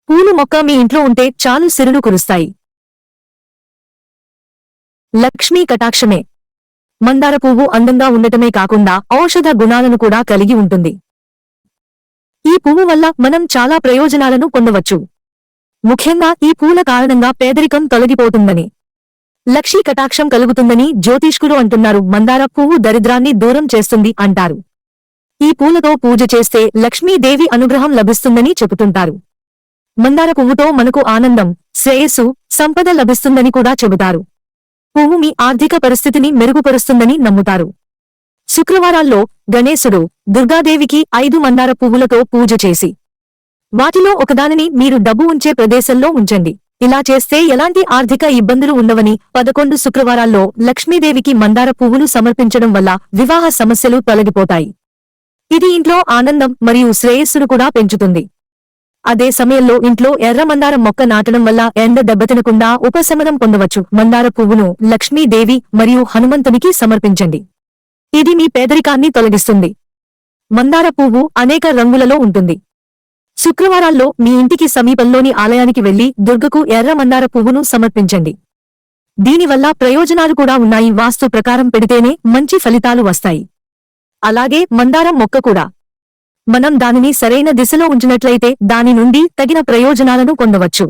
పూలు మొక్క మీ ఇంట్లో ఉంటే చాలు సిరులు కురుస్తాయి. లక్ష్మీ కటాక్షమే. మందార పువ్వు అందంగా ఉండటమే కాకుండా ఔషధ గుణాలను కూడా కలిగి ఉంటుంది. ఈ పువ్వు వల్ల మనం చాలా ప్రయోజనాలను పొందవచ్చు. ముఖ్యంగా ఈ పూల కారణంగా పేదరికం తొలగిపోతుందని, లక్ష్మీ కటాక్షం కలుగుతుందని జ్యోతిష్కులు అంటున్నారు. మందార పువ్వు దరిద్రాన్ని దూరం చేస్తుంది అంటారు. ఈ పూలతో పూజ చేస్తే లక్ష్మీదేవి అనుగ్రహం లభిస్తుందని చెబుతుంటారు. మందార పువ్వుతో మనకు ఆనందం, శ్రేయస్సు, సంపద లభిస్తుందని కూడా చెబుతారు. పువ్వు మీ ఆర్థిక పరిస్థితిని మెరుగుపరుస్తుందని నమ్ముతారు. శుక్రవారాల్లో గణేశుడు, దుర్గాదేవికి 5 మందార పువ్వులతో పూజ చేసి వాటిలో ఒకదానిని మీరు డబ్బు ఉంచే ప్రదేశంలో ఉంచండి. ఇలా చేస్తే ఎలాంటి ఆర్థిక ఇబ్బందులు ఉండవని 11 శుక్రవారాల్లో లక్ష్మీదేవికి మందార పువ్వులు సమర్పించడం వల్ల వివాహ సమస్యలు తొలగిపోతాయి. ఇది ఇంట్లో ఆనందం మరియు శ్రేయస్సును కూడా పెంచుతుంది. అదే సమయంలో ఇంట్లో ఎర్ర మందారం మొక్క నాటడం వల్ల ఎండ దెబ్బతినకుండా ఉపశమనం పొందవచ్చు. మందార పువ్వును లక్ష్మీదేవి మరియు హనుమంతునికి సమర్పించండి. ఇది మీ పేదరికాన్ని తొలగిస్తుంది. మందార పువ్వు అనేక రంగులలో ఉంటుంది. శుక్రవారాల్లో మీ ఇంటికి సమీపంలోని ఆలయానికి వెళ్లి దుర్గకు ఎర్ర మందార పువ్వును సమర్పించండి. దీనివల్ల ప్రయోజనాలు కూడా ఉన్నాయి. వాస్తు ప్రకారం పెడితేనే మంచి ఫలితాలు వస్తాయి. అలాగే మందారం మొక్క కూడా మనం దానిని సరైన దిశలో ఉంచినట్లయితే దాని నుండి తగిన ప్రయోజనాలను పొందవచ్చు.